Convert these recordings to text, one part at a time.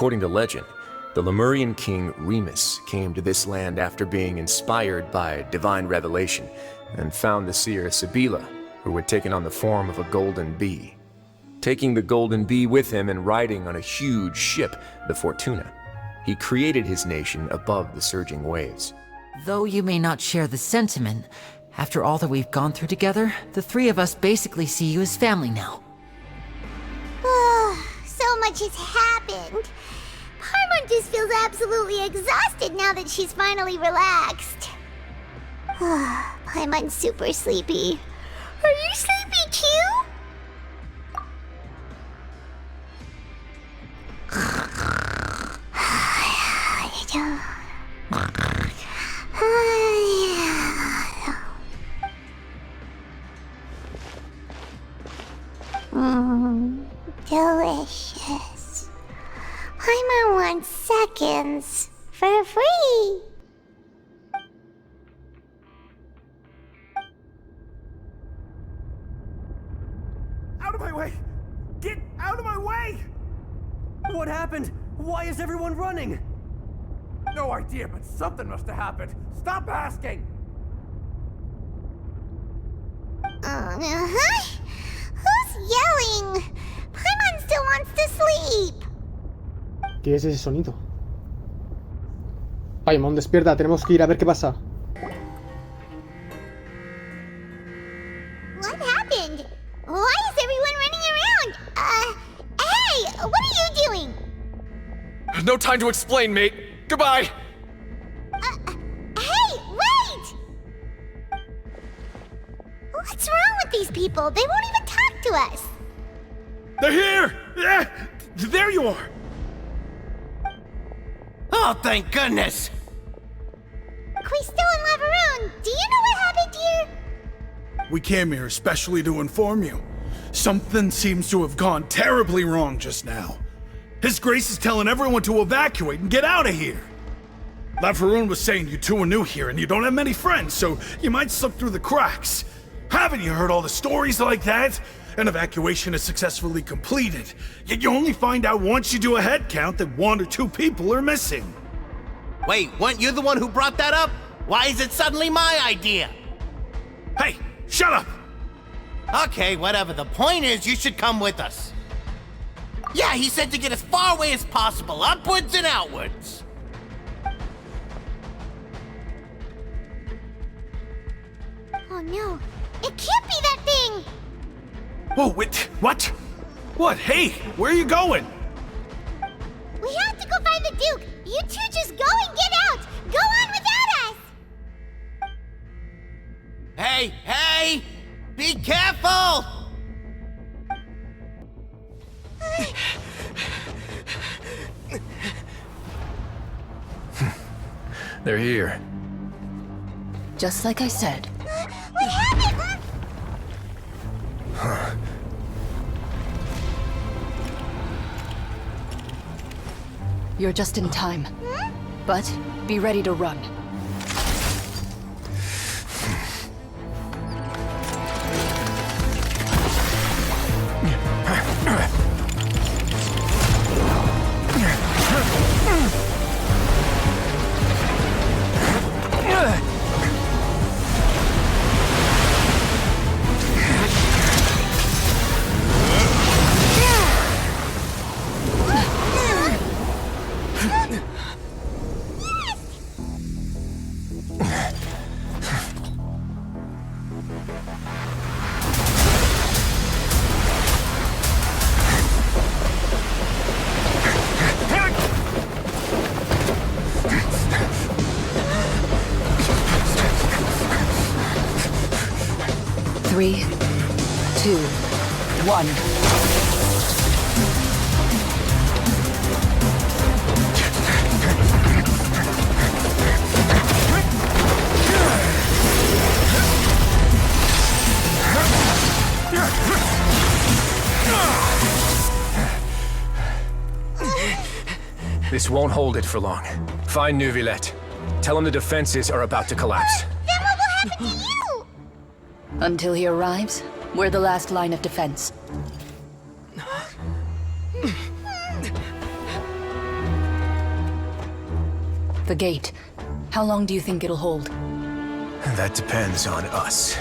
According to legend, the Lemurian king Remus came to this land after being inspired by divine revelation and found the seer Sibila, who had taken on the form of a golden bee. Taking the golden bee with him and riding on a huge ship, the Fortuna, he created his nation above the surging waves. Though you may not share the sentiment, after all that we've gone through together, the three of us basically see you as family now. So much has happened. Paimon just feels absolutely exhausted now that she's finally relaxed. Paimon's super sleepy. Are you sleepy too? Delicious. Paimon wants seconds for free. Out of my way! Get out of my way! What happened? Why is everyone running? No idea, but something must have happened. Stop asking! Who's yelling? Paimon still wants to sleep. ¿Qué es ese sonido? Paimon, despierta, tenemos que ir a ver qué pasa. What happened? Why is everyone running around? Hey, what are you doing? No time to explain, mate. Goodbye! Hey, wait! What's wrong with these people? They won't even talk to us. They're here! Yeah, there you are! Oh, thank goodness! Quisto and Laveron, do you know what happened here? We came here especially to inform you. Something seems to have gone terribly wrong just now. His Grace is telling everyone to evacuate and get out of here. Laveron was saying you two are new here and you don't have many friends, so you might slip through the cracks. Haven't you heard all the stories like that? An evacuation is successfully completed, yet you only find out once you do a head count that one or two people are missing. Wait, weren't you the one who brought that up? Why is it suddenly my idea? Hey, shut up! Okay, whatever. The point is, you should come with us. Yeah, he said to get as far away as possible, upwards and outwards. Oh no, it can't be that thing! Whoa, wait, what? What? Hey, where are you going? We have to go find the Duke! You two just go and get out! Go on without us! Hey, hey! Be careful! They're here. Just like I said. What happened? You're just in time. But be ready to run. Three, two, one. This won't hold it for long. Find Neuvillette. Tell him the defenses are about to collapse. Then what will happen to you? Until he arrives, we're the last line of defense. The gate. How long do you think it'll hold? That depends on us.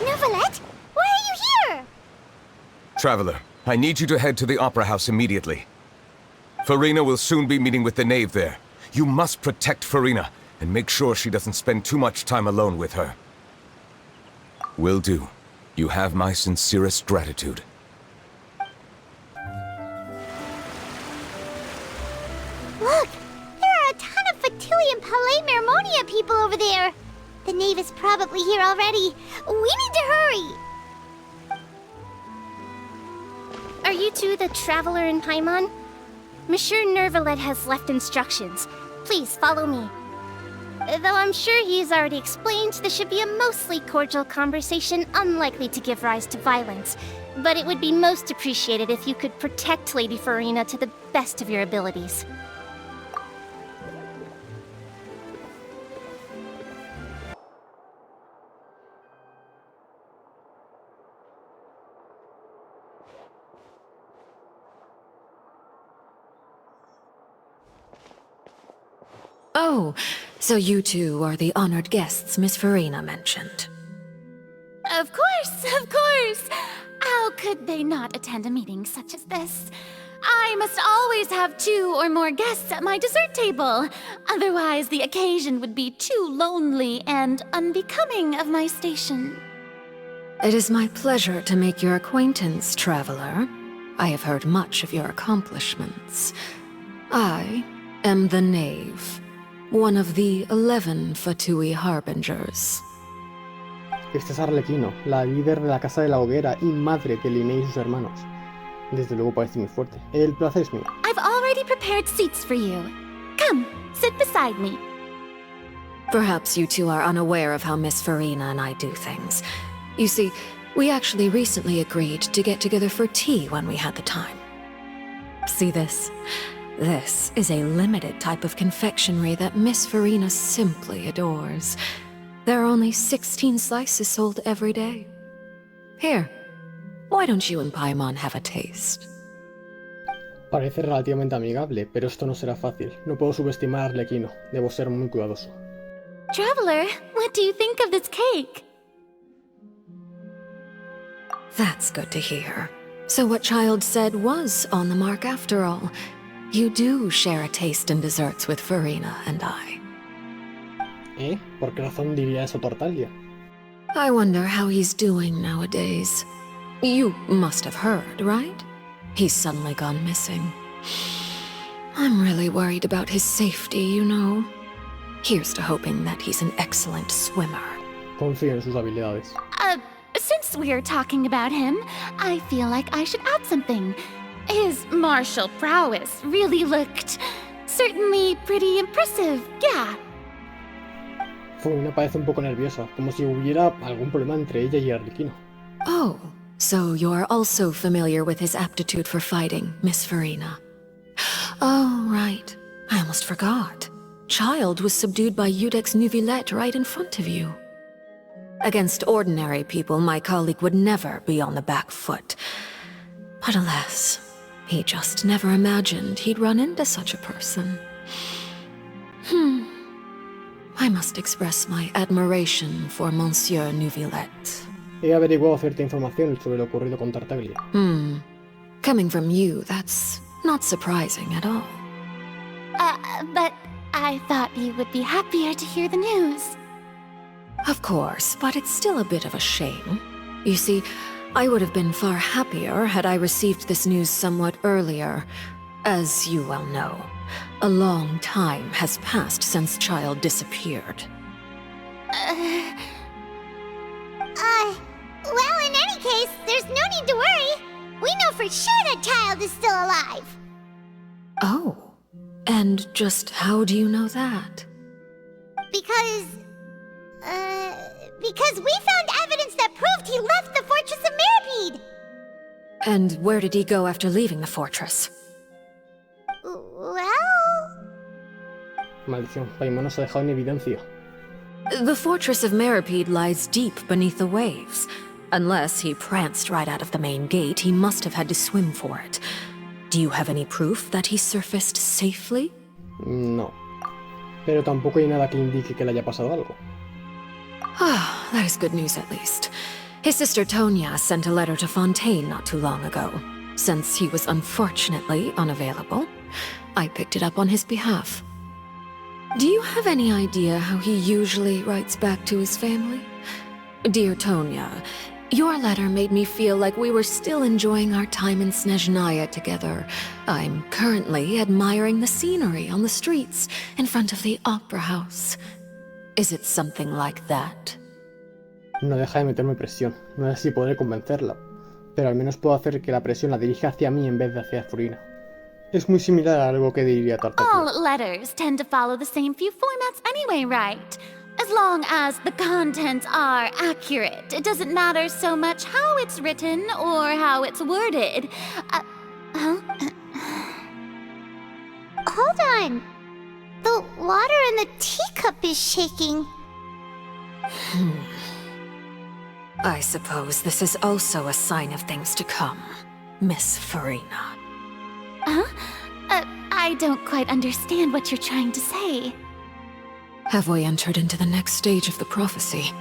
Neuvillette, why are you here? Traveler, I need you to head to the Opera House immediately. Farina will soon be meeting with the knave there. You must protect Farina, and make sure she doesn't spend too much time alone with her. Will do. You have my sincerest gratitude. Look, there are a ton of Fatui and Palais Mermonia people over there. The knave is probably here already. We need to hurry. Are you two the Traveler and Paimon? Monsieur Neuvillette has left instructions. Please follow me. Though I'm sure he's already explained, this should be a mostly cordial conversation, unlikely to give rise to violence. But it would be most appreciated if you could protect Lady Farina to the best of your abilities. Oh, so you two are the honored guests Miss Farina mentioned. Of course! How could they not attend a meeting such as this? I must always have 2 or more guests at my dessert table. Otherwise, the occasion would be too lonely and unbecoming of my station. It is my pleasure to make your acquaintance, Traveler. I have heard much of your accomplishments. I am the Knave, one of the 11 Fatui Harbingers. Este es Arlecchino, la líder de la Casa de la Hoguera y madre de Linné y sus hermanos. Desde luego parece muy fuerte. El placer es mío. I've already prepared seats for you. Come, sit beside me. Perhaps you two are unaware of how Miss Farina and I do things. You see, we actually recently agreed to get together for tea when we had the time. See this? This is a limited type of confectionery that Miss Farina simply adores. There are only 16 slices sold every day. Here, why don't you and Paimon have a taste? Parece relativamente amigable, pero esto no será fácil. No puedo subestimar a Arlecchino. Debo ser muy cuidadoso. Traveler, what do you think of this cake? That's good to hear. So what Child said was on the mark after all. You do share a taste in desserts with Farina and I. ¿Por qué razón diría eso Tortalia? I wonder how he's doing nowadays. You must have heard, right? He's suddenly gone missing. I'm really worried about his safety, you know. Here's to hoping that he's an excellent swimmer. Confío en sus habilidades. Since we're talking about him, I feel like I should add something. His martial prowess really looked certainly pretty impressive, yeah. Farina parece un poco nerviosa, como si hubiera algún problema entre ella y Arlecchino. Oh, so you're also familiar with his aptitude for fighting, Miss Farina. Oh, right. I almost forgot. Child was subdued by Iudex Neuvillette right in front of you. Against ordinary people, my colleague would never be on the back foot. But alas, he just never imagined he'd run into such a person. I must express my admiration for Monsieur Neuvillette. He averiguado cierta información sobre lo ocurrido con Tartaglia. Coming from you, that's not surprising at all. But I thought you would be happier to hear the news. Of course, but it's still a bit of a shame. You see, I would have been far happier had I received this news somewhat earlier. As you well know, a long time has passed since Child disappeared. Well, in any case, there's no need to worry. We know for sure that Child is still alive. Oh, and just how do you know that? Because we found evidence that proved he left the Fortress of Meripede. And where did he go after leaving the fortress? Well... Maldición, Paimon nos ha dejado en evidencia. The Fortress of Meripede lies deep beneath the waves. Unless he pranced right out of the main gate, he must have had to swim for it. Do you have any proof that he surfaced safely? No. Pero tampoco hay nada que indique que le haya pasado algo. Ah, that is good news at least. His sister Tonya sent a letter to Fontaine not too long ago. Since he was unfortunately unavailable, I picked it up on his behalf. Do you have any idea how he usually writes back to his family? Dear Tonya, your letter made me feel like we were still enjoying our time in Snezhnaya together. I'm currently admiring the scenery on the streets in front of the opera house. Is it something like that? No deja de meterme presión. No sé si podré convencerla, pero al menos puedo hacer que la presión la dirija hacia mí en vez de hacia Furina. Es muy similar a algo que diría Tartaglia. All letters tend to follow the same few formats anyway, right? As long as the contents are accurate, it doesn't matter so much how it's written or how it's worded. Hold on. The water in the teacup is shaking. I suppose this is also a sign of things to come, Miss Furina. I don't quite understand what you're trying to say. Have we entered into the next stage of the prophecy?